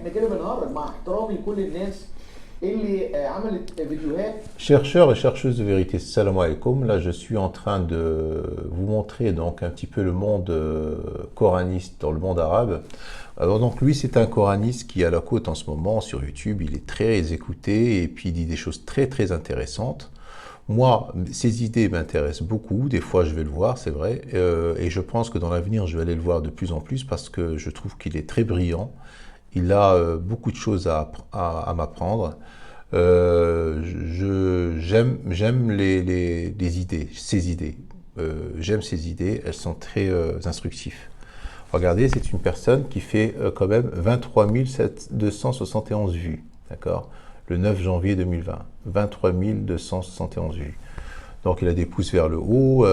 احنا كده بنهرج مع احترامي لكل الناس اللي عملت فيديوهات. Chercheurs et chercheuses de vérité, salam alaikum. Là, je suis en train de vous montrer donc un petit peu le monde coraniste dans le monde arabe. Alors donc lui, c'est un coraniste qui est à la côte en ce moment sur YouTube. Il est très écouté et puis il dit des choses très très intéressantes. Moi, ses idées m'intéressent beaucoup. Des fois, je vais le voir, c'est vrai, et je pense que dans l'avenir, je vais aller le voir de plus en plus parce que je trouve qu'il est très brillant. Il a beaucoup de choses à m'apprendre. J'aime les idées, ses idées. J'aime ses idées, elles sont très instructives. Regardez, c'est une personne qui fait quand même 23 271 vues, d'accord? Le 9 janvier 2020, 23 271 vues. Donc il a des pouces vers le haut,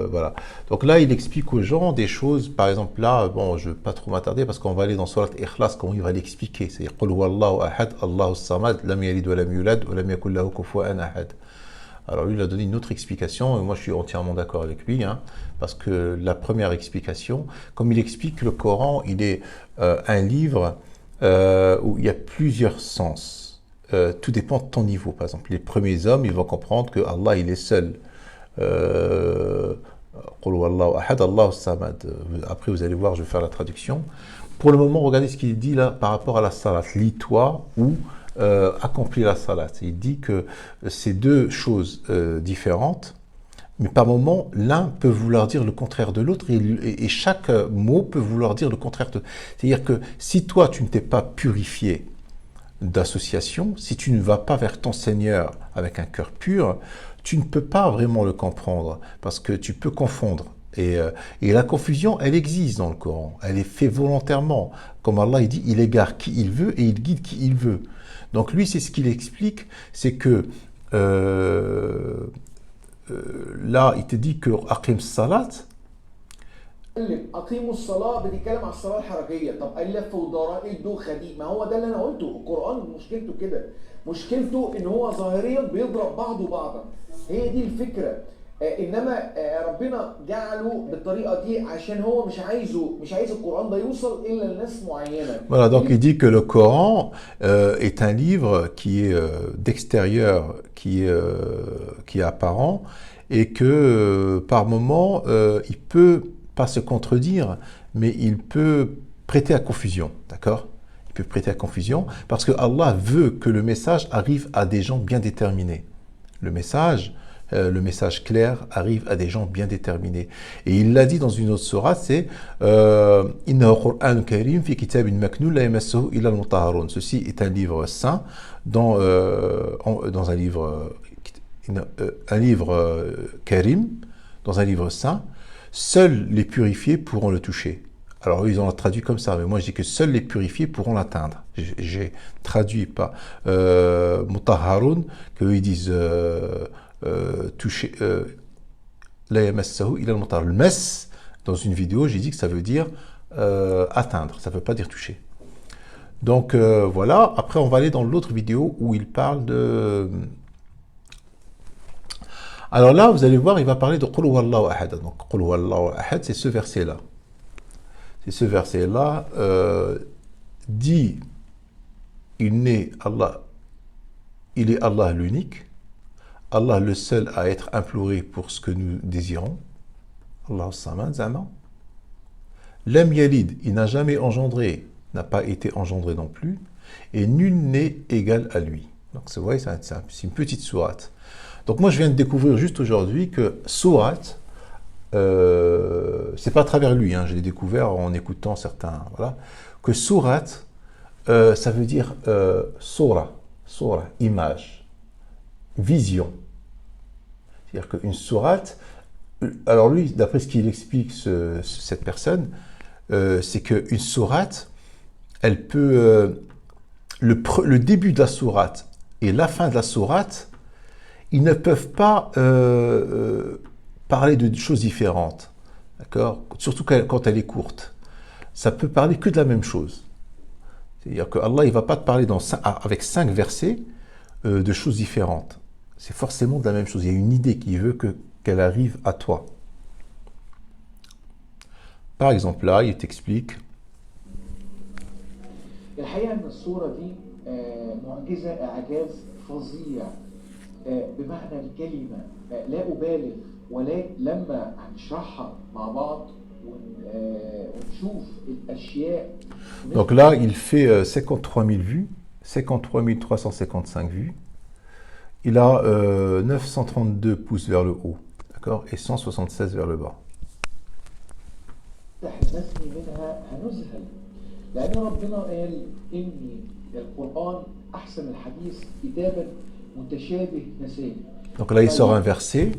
voilà. Donc là, il explique aux gens des choses, par exemple là, bon, je ne vais pas trop m'attarder parce qu'on va aller dans Surat Ikhlas, comment il va l'expliquer. C'est Qul huwallahu ahad, Allahu samad, lam yalid wa lam yulad, wa lam yakul lahu kufuwan ahad. Alors lui, il a donné une autre explication, et moi je suis entièrement d'accord avec lui, hein, parce que la première explication, comme il explique que le Coran, il est un livre où il y a plusieurs sens. Tout dépend de ton niveau. Par exemple, les premiers hommes, ils vont comprendre que Allah, il est seul. Qul huwallahu ahad, Allahu samad. Après, vous allez voir, je vais faire la traduction. Pour le moment, regardez ce qu'il dit là par rapport à la salat. Lis-toi ou accomplis la salat. Il dit que c'est deux choses différentes, mais par moment, l'un peut vouloir dire le contraire de l'autre et chaque mot peut vouloir dire le contraire de... C'est-à-dire que si toi, tu ne t'es pas purifié d'association, si tu ne vas pas vers ton Seigneur avec un cœur pur, tu ne peux pas vraiment le comprendre parce que tu peux confondre. Et la confusion, elle existe dans le Coran. Elle est faite volontairement. Comme Allah, il dit, il égare qui il veut et il guide qui il veut. Donc lui, c'est ce qu'il explique, c'est que là, il te dit que Aqim Salat. اقيموا الصلاه بتتكلم على الصلاه الحركيه. طب ايه اللف ودوران ايه الدوخه دي؟ ما هو ده اللي انا قلته. القران مشكلته كده، مشكلته ان هو ظاهريا بيضرب بعضه بعضا. هي دي الفكره. انما ربنا جعله بالطريقه دي عشان هو مش عايز القران ده يوصل الا لناس معينه. Voilà, donc il dit que le Coran est un livre qui est d'extérieur, qui est apparent, et que par moment il peut pas se contredire, mais il peut prêter à confusion, d'accord? Il peut prêter à confusion parce que Allah veut que le message arrive à des gens bien déterminés. Le message clair arrive à des gens bien déterminés. Et il l'a dit dans une autre sourate, c'est Innahu Qur'an Karim fi kitabin maknun la yamassuhu illa al-mutahharun. Ceci est un livre saint dans un livre Karim, dans un livre saint. Seuls les purifiés pourront le toucher. Alors, ils ont traduit comme ça, mais moi je dis que seuls les purifiés pourront l'atteindre. J'ai traduit pas Mutahharun, qu'eux ils disent toucher, la yamassahu ila al-mutahhar. Le mess, dans une vidéo, j'ai dit que ça veut dire atteindre, ça ne veut pas dire toucher. Donc voilà, après on va aller dans l'autre vidéo où il parle de... Alors là, vous allez voir, il va parler de Qul huwallahu ahad. Donc Qul huwallahu ahad, c'est ce verset-là. C'est ce verset-là dit, il est Allah l'unique, Allah le seul à être imploré pour ce que nous désirons. Allahu samad, zama. Lam yalid, il n'a jamais engendré, n'a pas été engendré non plus, et nul n'est égal à lui. Donc vous voyez, c'est une petite sourate. Donc moi je viens de découvrir juste aujourd'hui que sourate, c'est pas à travers lui, hein, je l'ai découvert en écoutant certains, voilà, que sourate, ça veut dire sura, image, vision. C'est-à-dire qu'une sourate, alors lui, d'après ce qu'il explique, cette personne, c'est qu'une sourate, elle peut, le début de la sourate et la fin de la sourate, ils ne peuvent pas parler de choses différentes, d'accord? Surtout quand elle est courte. Ça peut parler que de la même chose. C'est-à-dire que Allah, il ne va pas te parler avec 5 versets de choses différentes. C'est forcément de la même chose. Il y a une idée qui veut qu'elle arrive à toi. Par exemple, là, il t'explique. الحقيقة إن الصورة دي معجزة إعجاز فظيع بمعنى الكلمة. لا أبالغ، ولكن لما هنشرحها مع بعض ونشوف الأشياء. Donc là, il fait 53 000 vues, 53 355 vues. Il a 932 pouces vers le haut, d'accord, et 176 vers le bas. المثني منها هنذهل، لأن ربنا قال إن القرآن أحسن الحديث كتابا متشابه مثاني. Donc là, il sort un verset.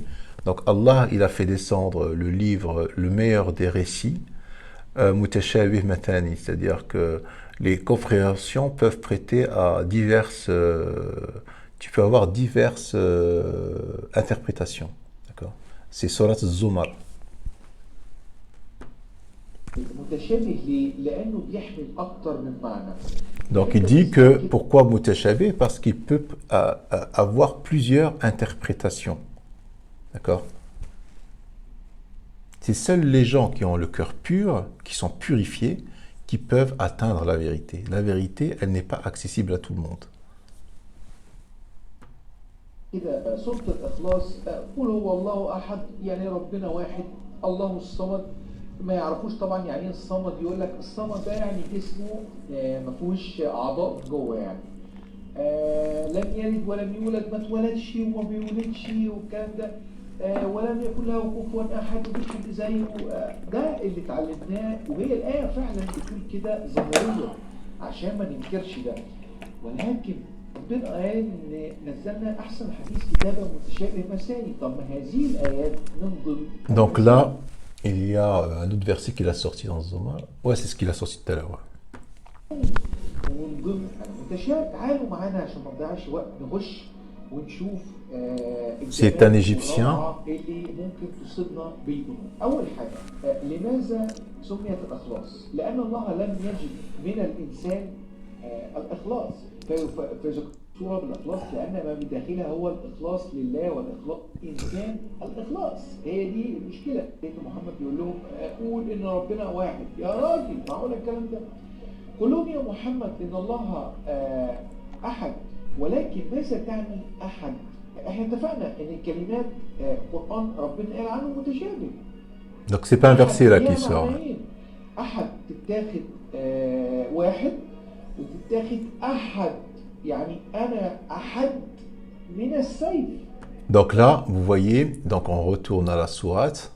Donc Allah, il a fait descendre le livre, le meilleur des récits, mutashabih mathani, c'est-à-dire que les compréhensions peuvent prêter à diverses, tu peux avoir diverses interprétations, d'accord. C'est Surat Zumar. متشابه ليه؟ لأنه بيحمل أكتر من معنى. Donc il dit que pourquoi mutashabih? Parce qu'il peut avoir plusieurs interprétations, d'accord. C'est seuls les gens qui ont le cœur pur, qui sont purifiés, qui peuvent atteindre la vérité. La vérité, elle n'est pas accessible à tout le monde. كده سورة الإخلاص قل هو الله أحد، يعني ربنا واحد، الله الصمد. ما يعرفوش طبعا يعني ايه الصمد، يقول لك الصمد ده يعني جسمه ما فيهوش اعضاء جوه يعني. لم يلد ولم يولد، ما اتولدش وما بيولدش والكلام ده. ولم يكن له كفوا احد، ومفيش حد زيه. ده اللي اتعلمناه، وهي الايه فعلا بتقول كده ظاهريا عشان ما ننكرش ده. ولكن ربنا قال ان نزلنا احسن حديث كتابا متشابه مثاني. طب ما هذه الايات من ضمن. Donc là, il y a un autre verset qu'il a sorti dans ce Zomar. Ouais, c'est ce qu'il a sorti tout à l'heure. Ouais. ومن ضمن المتشابه، تعالوا معانا عشان ما نضيعش وقت نخش ونشوف C'est un Égyptien. اللي ممكن تصيبنا بالجنون. أول حاجة، لماذا سميت الإخلاص؟ لأن الله لم يجد من الإنسان الإخلاص، فذكر بالإخلاص لأن ما بداخلها هو الإخلاص لله والإخلاص الإنسان. الإخلاص هي دي المشكلة. سيدنا محمد بيقول لهم قول إن ربنا واحد. يا راجل معقول الكلام ده؟ قل لهم يا محمد إن الله أحد، ولكن ماذا تعني أحد؟ احنا اتفقنا ان الكلمات القرآن ربنا قال عنه متشابه. Donc c'est pas un verset là qui sort. أحد تتاخد واحد، وتتاخد أحد يعني أنا أحد من السيف. Donc là, vous voyez, donc on retourne à la sourate.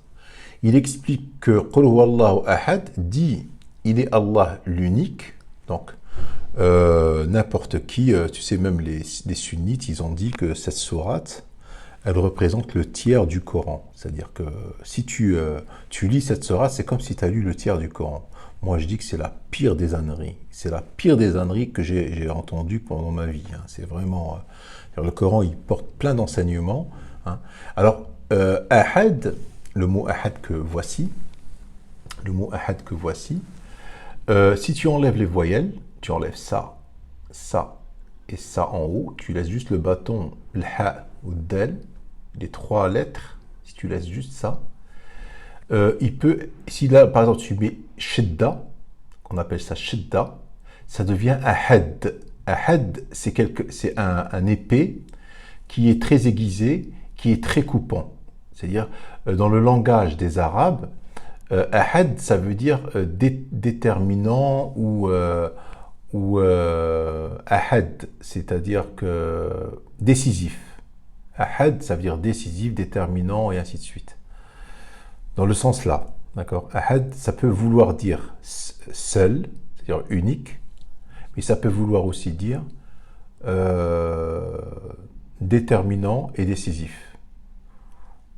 Il explique que Qul huwallahu ahad dit il est Allah l'unique. Donc n'importe qui, tu sais, même les sunnites, ils ont dit que cette sourate, elle représente le tiers du Coran. C'est-à-dire que si tu lis cette sourate, c'est comme si tu as lu le tiers du Coran. Moi, je dis que c'est la pire des âneries. C'est la pire des âneries que j'ai entendues pendant ma vie. Hein. C'est vraiment... le Coran, il porte plein d'enseignements. Hein. Alors, ahad, le mot ahad que voici, si tu enlèves les voyelles, tu enlèves ça, ça et ça en haut, tu laisses juste le bâton, le ha ou le del, les trois lettres, si tu laisses juste ça, il peut, si là par exemple tu mets shidda, qu'on appelle ça shidda, ça devient ahad. Ahad, c'est un épée qui est très aiguisé, qui est très coupant. C'est-à-dire, dans le langage des Arabes, ahad, ça veut dire déterminant ou ahad, c'est-à-dire que décisif. Ahad, ça veut dire décisif, déterminant et ainsi de suite. Dans le sens là, d'accord. Ahad, ça peut vouloir dire seul, c'est-à-dire unique, mais ça peut vouloir aussi dire déterminant et décisif.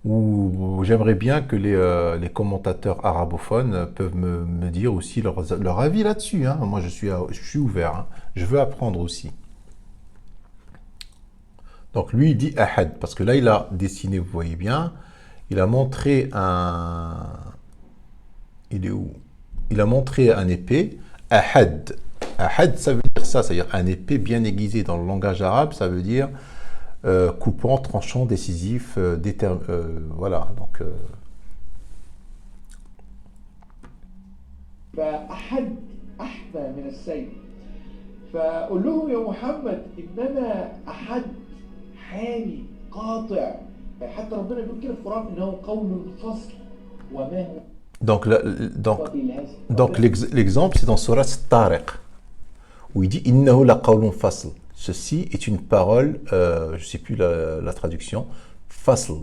Ou j'aimerais bien que les commentateurs arabophones peuvent me dire aussi leur avis là-dessus. Hein. Moi, je suis ouvert. Hein. Je veux apprendre aussi. Donc, lui, il dit ahad, parce que là, il a dessiné, vous voyez bien, il a montré un... Il est où? Il a montré un épée, ahad. Ahad, ça veut dire ça, c'est-à-dire un épée bien aiguisé. Dans le langage arabe, ça veut dire coupant, tranchant, décisif, voilà. Donc, فقول لهم يا محمد ان انا احد حامي قاطع. حتى ربنا بيقول كده في القران انه قول الفصل وما هو Donc, بالهزل. donc l'exemple, c'est dans Surat Tariq, où il dit Innahu la qawlun fasl. Ceci est une parole, je ne sais plus la traduction, fasl.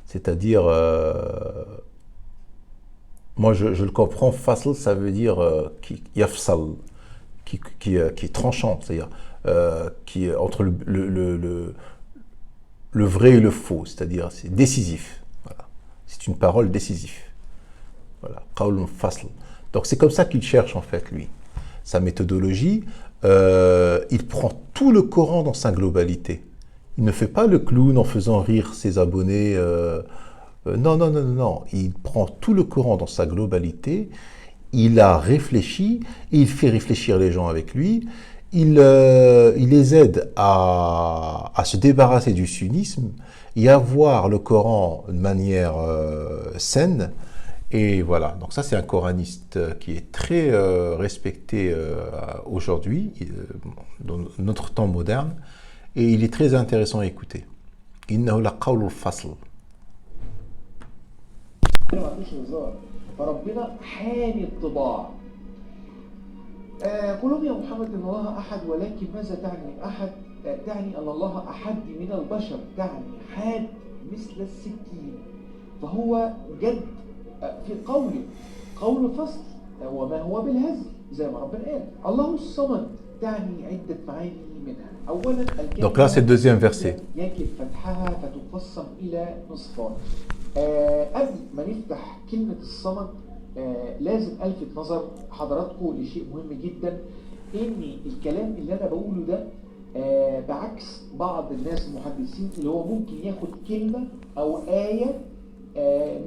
C'est-à-dire, moi je le comprends, fasl, ça veut dire yafsal, qui est tranchant, c'est-à-dire qui est entre le vrai et le faux, c'est-à-dire c'est décisif. Voilà. C'est une parole décisive. Voilà, qawlun fasl. Donc c'est comme ça qu'il cherche en fait lui. Sa méthodologie, il prend tout le Coran dans sa globalité. Il ne fait pas le clown en faisant rire ses abonnés. Non. Il prend tout le Coran dans sa globalité. Il a réfléchi et il fait réfléchir les gens avec lui. Il les aide à se débarrasser du sunnisme et à voir le Coran de manière saine. Et voilà, donc ça c'est un coraniste qui est très respecté aujourd'hui, dans notre temps moderne, et il est très intéressant à écouter. Innahu la qawlul fasl. فربنا حامي الطباع. قل لهم يا محمد ان الله احد ولكن ماذا تعني احد؟ تعني ان الله احد من البشر، تعني حاد مثل السكين. فهو جد في قوله قول فصل وما هو بالهزل زي ما ربنا قال. الله الصمد تعني عدة معاني منها. أولا Donc là c'est le deuxième verset. يجب فتحها فتقسم إلى نصفان. قبل ما نفتح كلمة الصمد لازم ألفت نظر حضراتكم لشيء مهم جدا، إن الكلام اللي أنا بقوله ده بعكس بعض الناس المحدثين اللي هو ممكن ياخد كلمة أو آية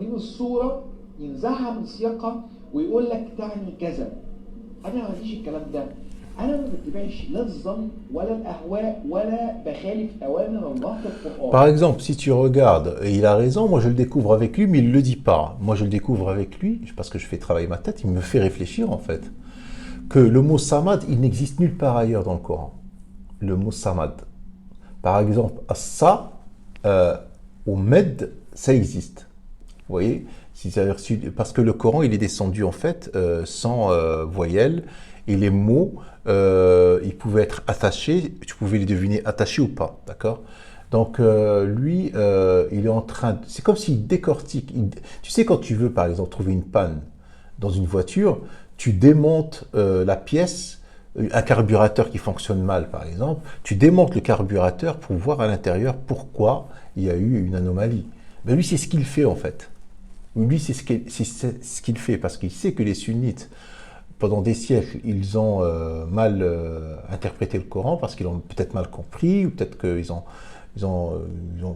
من السورة ينزعها من سياقها ويقول لك تعني كذا. انا ما عنديش الكلام ده. انا ما بتبعش لا الظن ولا الاهواء ولا بخالف اوامر الله في القران. Par exemple, si tu regardes, et il a raison, moi je le découvre avec lui, mais il le dit pas. Moi je le découvre avec lui, parce que je fais travailler ma tête, il me fait réfléchir en fait. Que le mot samad, il n'existe nulle part ailleurs dans le Coran. Le mot samad. Par exemple, as-sa ou med, ça existe. Vous voyez, parce que le Coran il est descendu en fait sans voyelles et les mots ils pouvaient être attachés, tu pouvais les deviner attachés ou pas, d'accord? Donc lui il est en train, c'est comme s'il décortique. Tu sais quand tu veux par exemple trouver une panne dans une voiture, tu démontes la pièce, un carburateur qui fonctionne mal par exemple, tu démontes le carburateur pour voir à l'intérieur pourquoi il y a eu une anomalie. Ben lui c'est ce qu'il fait en fait. Lui, c'est ce qu'il fait, parce qu'il sait que les sunnites, pendant des siècles, ils ont mal interprété le Coran, parce qu'ils l'ont peut-être mal compris, ou peut-être qu'ils ont...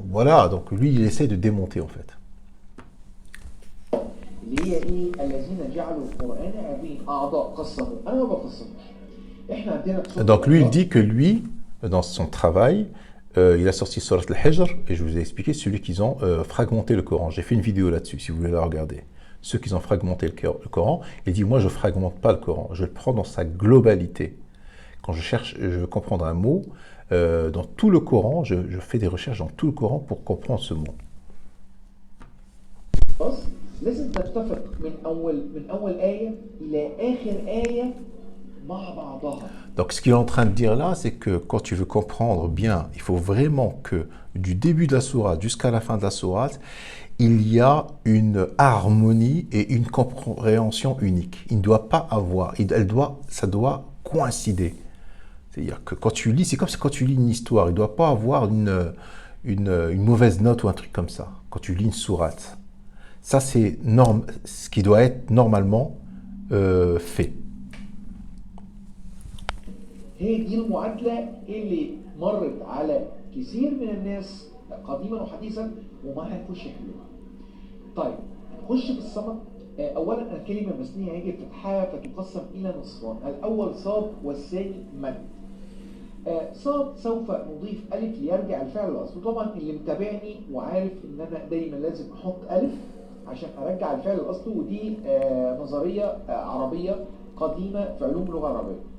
Voilà, donc lui, il essaie de démonter, en fait. Donc lui, il dit que lui, dans son travail, il a sorti Surat al-Hijr, et je vous ai expliqué celui qu'ils ont fragmenté le Coran. J'ai fait une vidéo là-dessus, si vous voulez la regarder. Ceux qui ont fragmenté le Coran, il dit, moi je ne fragmente pas le Coran, je le prends dans sa globalité. Quand je veux comprendre un mot, dans tout le Coran, je fais des recherches dans tout le Coran pour comprendre ce mot. Donc ce qu'il est en train de dire là, c'est que quand tu veux comprendre bien, il faut vraiment que du début de la sourate jusqu'à la fin de la sourate, il y a une harmonie et une compréhension unique. Il ne doit pas avoir, ça doit coïncider. C'est-à-dire que quand tu lis, c'est comme quand tu lis une histoire, il ne doit pas avoir une mauvaise note ou un truc comme ça, quand tu lis une sourate. Ça c'est ce qui doit être normalement fait. هي دي المعادلة اللي مرت على كثير من الناس قديما وحديثا وما هنخش حلوها. طيب نخش في الصمد. أولا الكلمة المثنية يجب فتحها فتقسم إلى نصفان، الأول صاد والثاني مد. صاد سوف نضيف ألف ليرجع الفعل الأصلي. طبعا اللي متابعني وعارف إن أنا دايما لازم أحط ألف عشان أرجع الفعل الأصلي، ودي نظرية عربية قديمة في علوم اللغة العربية.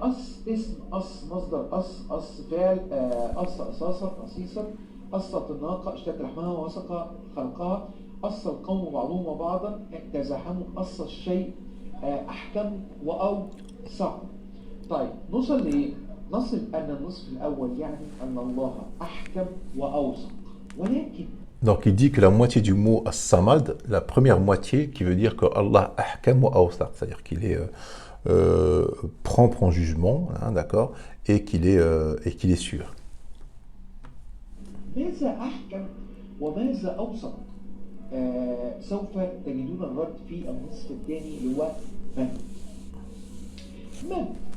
أص اسم أص مصدر أص فعل أص أصاصة أصيصة أصت الناقة اشتد لحمها ووثق خلقها أص القوم بعضهم بعضا تزاحموا أص الشيء أحكم وأوسع. طيب نوصل لإيه؟ نصل أن النصف الأول يعني أن الله أحكم وأوسع، ولكن Donc il dit que la moitié du mot as-samad, la première moitié qui veut dire que Allah ahkam wa awsa, c'est-à-dire qu'il est propre en jugement, hein, d'accord, et qu'il est sûr. ماذا أحكم وماذا أوسط؟ سوف تجدون الرد في النصف الثاني اللي هو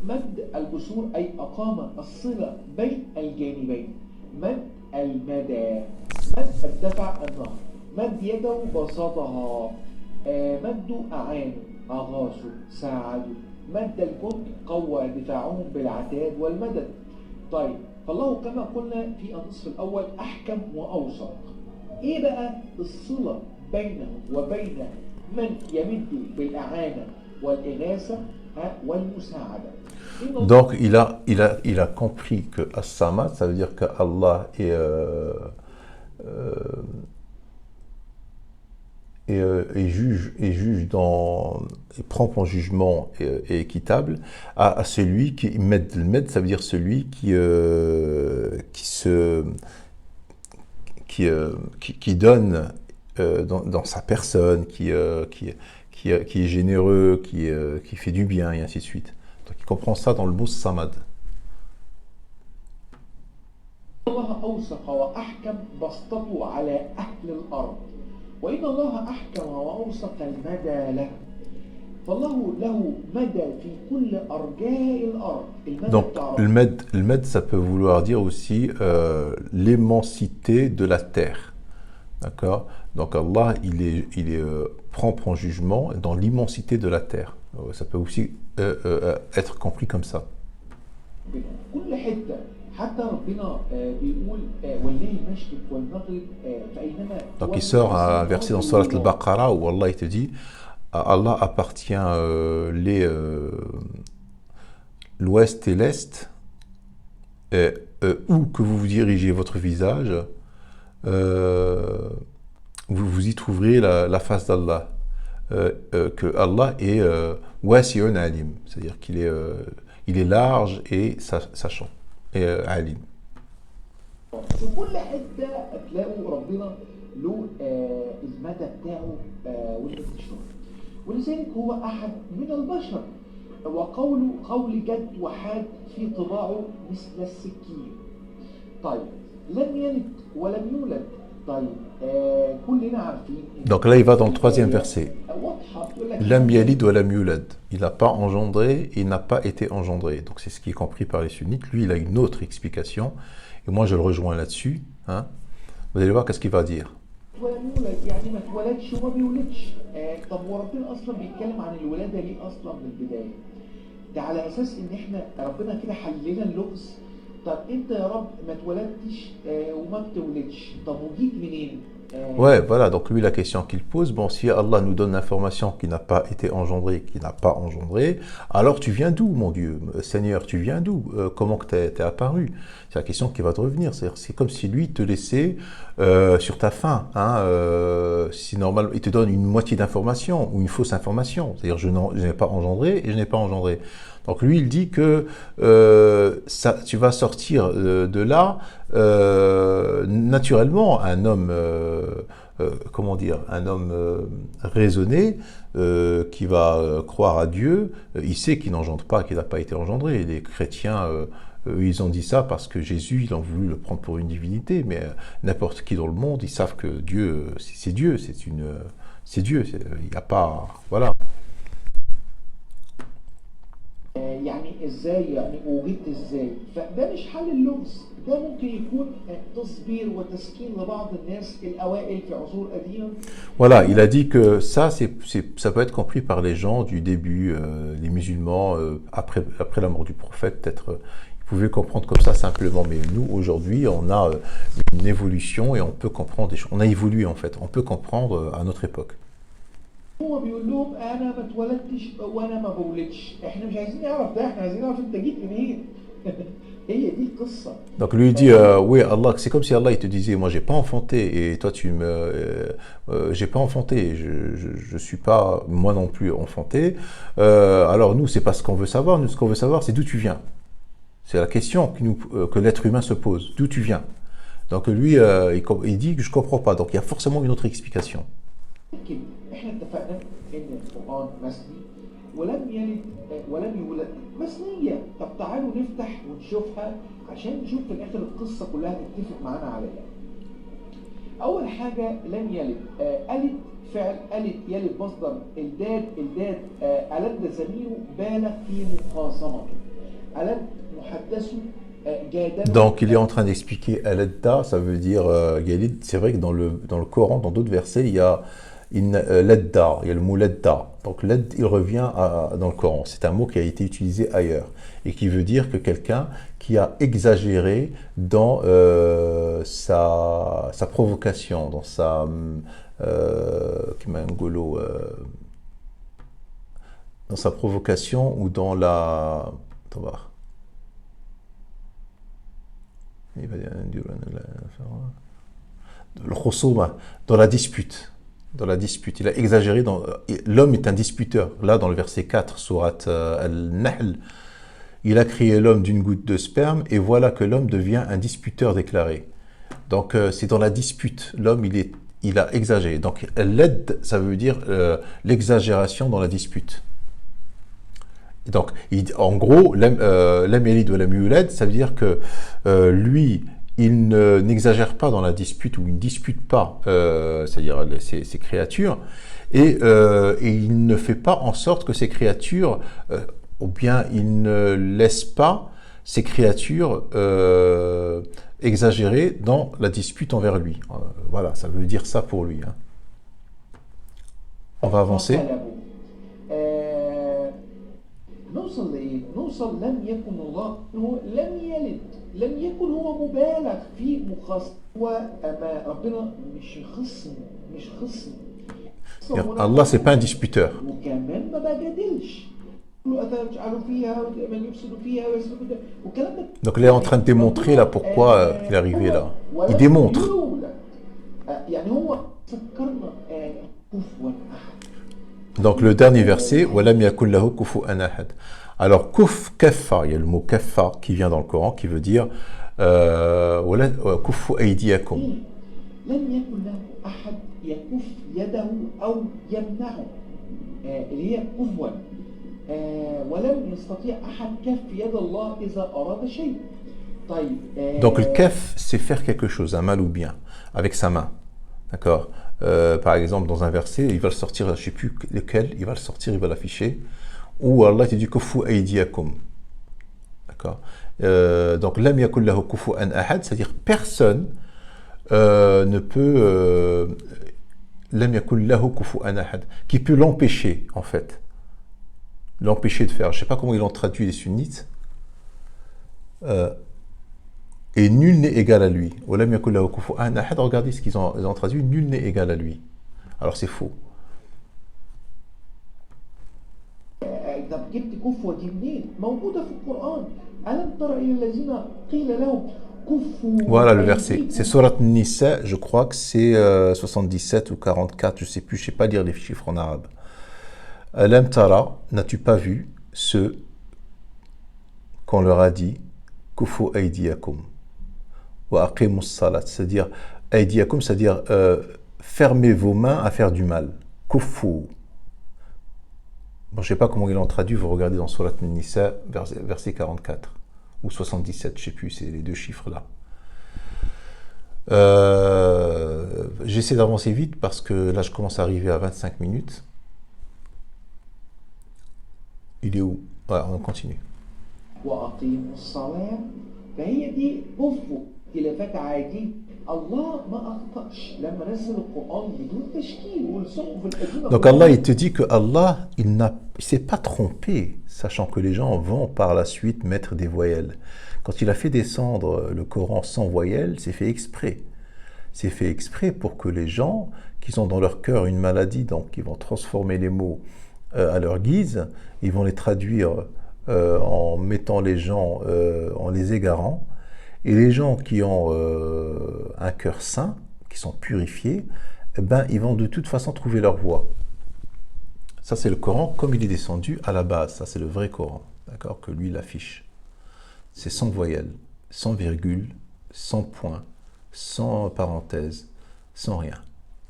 مد الجسور أي أقام الصلة بين الجانبين، مد المدى، مد الدفع النهر، مد يده بسطها، مد أعانوا أغاثوا ساعدوا، مد الكتب قوى دفاعهم بالعتاد والمدد. طيب فالله كما قلنا في النصف الأول أحكم وأوسط. إيه بقى الصلة بينه وبين من يمد بالإعانة والإغاثة والمساعدة؟ Donc il a compris que as-samad, ça veut dire que Allah est juge et prend en jugement et équitable à celui qui med, le med, ça veut dire celui qui donne dans sa personne, qui est généreux, qui fait du bien et ainsi de suite. Donc il comprend ça dans le mot samad. الله أوسق وأحكم بسطته على أهل الأرض، وإن الله أحكم وأوسق المدى له، فالله له مدى في كل أرجاء الأرض. Donc le med, ça peut vouloir dire aussi l'immensité de la terre. D'accord? Donc Allah, il est propre en jugement dans l'immensité de la terre. Ça peut aussi être compris comme ça. كل حتة حتى ربنا بيقول والله المشرق والمغرب فأينما. Donc il sort un verset dans Surat al-Baqarah où Allah il te dit Allah appartient l'ouest et l'est, où que vous dirigez votre visage, vous y trouverez la face d'Allah. Que Allah est wasi'un alim, c'est-à-dire qu'il est large et sachant, et alim. في كل حتة تلاقوا ربنا له المدى بتاعه والانتشار، ولذلك هو أحد من البشر، وقوله قول جد وحاد في طباعه مثل السكين. طيب لم يلد ولم يولد. طيب كلنا عارفين. Donc là il va dans le troisième verset. Lam yalid wa lam yulad. Il n'a pas engendré, il n'a pas été engendré. Donc c'est ce qui est compris par les sunnites. Lui il a une autre explication. Et moi je le rejoins là-dessus. Hein. Vous allez voir qu'est-ce qu'il va dire. ولم يولد يعني ما اتولدش وما بيولدش. طب وربنا اصلا بيتكلم عن الولاده ليه اصلا من البدايه؟ ده على اساس ان احنا ربنا كده حللنا اللغز. طب انت يا رب ما اتولدتش وما بتولدش، طب وجيت منين؟ Ouais, voilà, donc lui la question qu'il pose, bon, si Allah nous donne l'information qui n'a pas été engendré, qui n'a pas engendré, alors tu viens d'où, mon Dieu? Seigneur, tu viens d'où? Comment que t'es apparu? C'est la question qui va te revenir, c'est comme si lui te laissait sur ta faim, hein, si normalement il te donne une moitié d'information ou une fausse information, c'est-à-dire je n'ai pas engendré et je n'ai pas engendré. Donc lui, il dit que tu vas sortir de là naturellement. Un homme, comment dire, un homme raisonné qui va croire à Dieu, il sait qu'il n'engendre pas, qu'il n'a pas été engendré. Les chrétiens, ils ont dit ça parce que Jésus, il a voulu le prendre pour une divinité, mais n'importe qui dans le monde, ils savent que Dieu, c'est Dieu, c'est Dieu. Il n'y a pas, voilà. يعني ازاي يعني وجدت ازاي؟ فده مش حل اللغز، ده ممكن يكون تصبير وتسكين لبعض الناس الاوائل في عصور قديمه. Voilà, il a dit que ça peut être compris par les gens du début, les musulmans après la mort du prophète, peut-être ils pouvaient comprendre comme ça simplement, mais nous aujourd'hui on a une évolution et on peut comprendre des choses. On a évolué en fait, on peut comprendre à notre époque. هو بيقول لهم انا ما اتولدتش وانا ما بولدش، احنا مش عايزين نعرف ده، احنا عايزين نعرف انت جيت منين. هي دي القصه. Donc lui dit, oui, Allah, c'est comme si Allah il te disait, moi j'ai pas enfanté et toi tu me, j'ai pas enfanté, je suis pas moi non plus enfanté. Alors nous c'est pas ce qu'on veut savoir, nous ce qu'on veut savoir c'est d'où tu viens. C'est la question que l'être humain se pose, d'où tu viens. Donc lui il dit que je comprends pas, donc il y a forcément une autre explication. لكن احنا اتفقنا ان القران مثني ولم يلد ولم يولد مثنيه. طب تعالوا نفتح ونشوفها عشان نشوف في الاخر القصه كلها تتفق معانا على ايه. اول حاجه لم يلد، الد فعل الد يلد مصدر الداد، الداد الد زميله بالغ في مخاصمته، الد محدثه جادله. Donc il est en train d'expliquer Aladda, ça veut dire Yalid. C'est vrai que dans le Coran, dans d'autres versets, il y a Ladda, il y a le mot Ladda. Donc Lad, il revient dans le Coran. C'est un mot qui a été utilisé ailleurs et qui veut dire que quelqu'un qui a exagéré dans sa provocation, dans sa dans sa provocation ou dans la le khusuma, dans la dispute. Dans la dispute. Il a exagéré. L'homme est un disputeur. Là, dans le verset 4, sourate Al-Nahl, il a créé l'homme d'une goutte de sperme et voilà que l'homme devient un disputeur déclaré. Donc, c'est dans la dispute. L'homme, il a exagéré. Donc, l'aide, ça veut dire l'exagération dans la dispute. Donc, en gros, l'am yalid wa lam yulad, ça veut dire que lui, il n'exagère pas dans la dispute ou il ne dispute pas, c'est-à-dire ces créatures, et il ne fait pas en sorte que ces créatures, ou bien il ne laisse pas ces créatures exagérer dans la dispute envers lui. Voilà, ça veut dire ça pour lui. Hein. On va avancer. نوصل لايه؟ نوصل لم يكن الله، هو لم يلد، لم يكن هو مبالغ في مخاصمة. وما ربنا مش خصم، مش خصم. Allah c'est pas un disputeur. وكمان ما بجادلش. Donc il est en train de démontrer là pourquoi il est arrivé là. Il démontre. Donc le dernier verset, وَلَمْ يَكُنْ لَهُ كُفُوًا أَحَدٌ. Alors kaffa, il y a le mot kaffa qui vient dans le Coran qui veut dire كُفُّ أَيْدِيَكُمْ. لم يكن له أحد يكف يده أو يمنعه، اللي هي كفوا، ولم يستطيع أحد كف يد الله إذا أراد شيء. طيب. Donc le kaf, c'est faire quelque chose, un mal ou bien, avec sa main. D'accord. Par exemple, dans un verset, il va le sortir, je ne sais plus lequel, il va le sortir, il va l'afficher. Ou Allah te dit kufu aydiyakum. D'accord. Donc, lam yakul lahu kufu'an ahad, c'est-à-dire personne ne peut. Lam yakul lahu kufu'an ahad, qui peut l'empêcher, en fait. L'empêcher de faire. Je ne sais pas comment ils l'ont traduit, les sunnites. Et nul n'est égal à lui. Regardez ce qu'ils ont traduit, nul n'est égal à lui. Alors c'est faux. Voilà le verset. C'est Surat Nisa, je crois que c'est 77 ou 44, je ne sais plus, je ne sais pas lire les chiffres en arabe. Alam tara, n'as-tu pas vu ceux qu'on leur a dit Kufu aydiyakum wa aqimus salat, c'est-à-dire aydiyakum, c'est-à-dire fermez vos mains à faire du mal. Kufu. Bon, je ne sais pas comment ils l'ont traduit, vous regardez dans Surat Nisa, verset 44 ou 77, je ne sais plus, c'est les deux chiffres là. J'essaie d'avancer vite parce que là je commence à arriver à 25 minutes. Il est où? Voilà, on continue. وأقيموا الصلاة، فهي دي كفوا اختلافات عادي. الله ما أخطأش لما نزل القرآن بدون تشكيل والصحف القديمة. Donc Allah il te dit que Allah il s'est pas trompé, sachant que les gens vont par la suite mettre des voyelles. Quand il a fait descendre le Coran sans voyelles, c'est fait exprès. C'est fait exprès pour que les gens qui ont dans leur cœur une maladie, donc ils vont transformer les mots à leur guise, ils vont les traduire en mettant les gens, en les égarant. Et les gens qui ont un cœur saint, qui sont purifiés, eh ben, ils vont de toute façon trouver leur voie. Ça, c'est le Coran comme il est descendu à la base. Ça, c'est le vrai Coran, d'accord, que lui, il affiche. C'est sans voyelle, sans virgule, sans point, sans parenthèse, sans rien.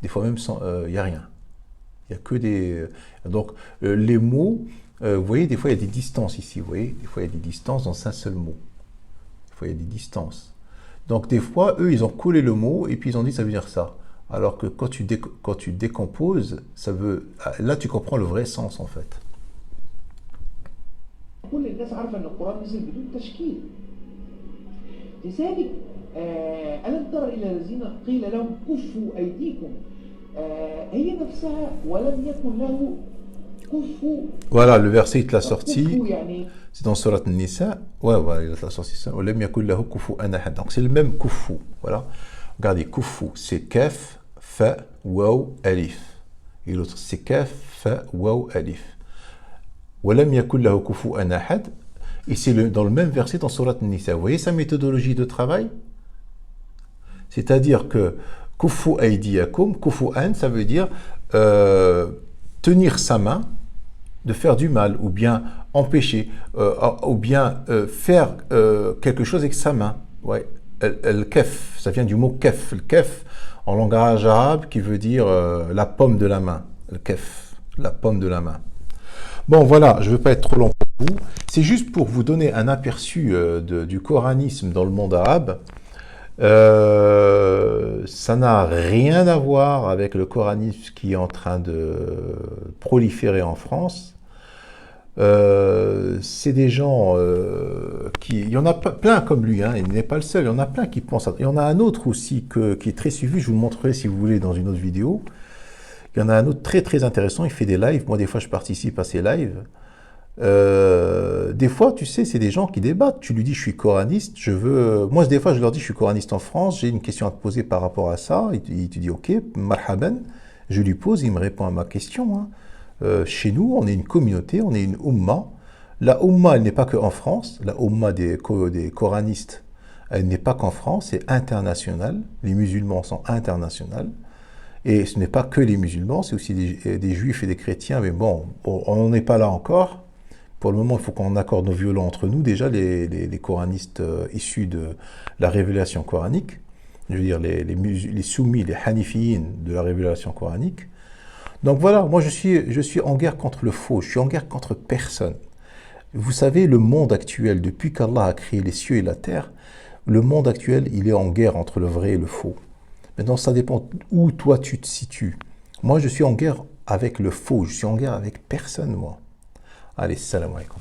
Des fois même, il n'y a rien. Il n'y a que des... Donc, les mots, vous voyez, des fois, il y a des distances ici, vous voyez. Des fois, il y a des distances dans un seul mot. Des fois, il y a des distances. Donc, des fois, eux, ils ont collé le mot et puis ils ont dit, ça veut dire ça. Alors que quand tu décomposes, ça veut... Là, tu comprends le vrai sens, en fait. كل الناس عارفه ان القران نزل بدون تشكيل. لذلك الم تر الى الذين قيل لهم كفوا ايديكم هي نفسها ولم يكن له كفوا. Voilà, le verset, il te l'a sorti. كفوا يعني C'est dans Surat An-Nisa. Ouais, voilà, il te l'a sorti ça. ولم يكن له كفوا أحد. Donc, c'est le même kufu. Voilà. Regardez, kufu, c'est kaf, fa, waw, alif. Et l'autre, c'est kaf, fa, waw, alif. وَلَمْ يَكُنْ لَهُ كُفُوًا أَحَدٌ. Et c'est dans le même verset dans Surat An-Nisa. Vous voyez sa méthodologie de travail? C'est-à-dire que kufu aydiyakum, kufu'an, ça veut dire tenir sa main de faire du mal, ou bien empêcher, ou bien faire quelque chose avec sa main. Ouais. El-kef, ça vient du mot kef. Le kef, en langage arabe, qui veut dire la paume de la main. Le kef, la paume de la main. Bon, voilà, je ne veux pas être trop long pour vous. C'est juste pour vous donner un aperçu du coranisme dans le monde arabe. Ça n'a rien à voir avec le coranisme qui est en train de proliférer en France. C'est des gens qui... Il y en a plein comme lui, hein, il n'est pas le seul, il y en a plein qui pensent à... Il y en a un autre aussi qui est très suivi, je vous le montrerai si vous voulez dans une autre vidéo. Il y en a un autre très très intéressant, il fait des lives, moi des fois je participe à ces lives. Des fois, tu sais, c'est des gens qui débattent. Tu lui dis, je suis coraniste, je veux... Moi, des fois, je leur dis, je suis coraniste en France, j'ai une question à te poser par rapport à ça. Il te dit, ok, marhaban. Je lui pose, il me répond à ma question. Hein. Chez nous, on est une communauté, on est une Ummah. La Ummah, elle n'est pas qu'en France. La Ummah des coranistes, elle n'est pas qu'en France, c'est international. Les musulmans sont internationaux. Et ce n'est pas que les musulmans, c'est aussi des juifs et des chrétiens. Mais bon, on n'en est pas là encore. Pour le moment, il faut qu'on accorde nos violons entre nous. Déjà, les coranistes issus de la révélation coranique, je veux dire les soumis, les hanifiyin de la révélation coranique. Donc voilà, moi je suis en guerre contre le faux, je suis en guerre contre personne. Vous savez, le monde actuel, depuis qu'Allah a créé les cieux et la terre, le monde actuel, il est en guerre entre le vrai et le faux. Maintenant, ça dépend où toi tu te situes. Moi, je suis en guerre avec le faux, je suis en guerre avec personne, moi. Allez, salam alaikum.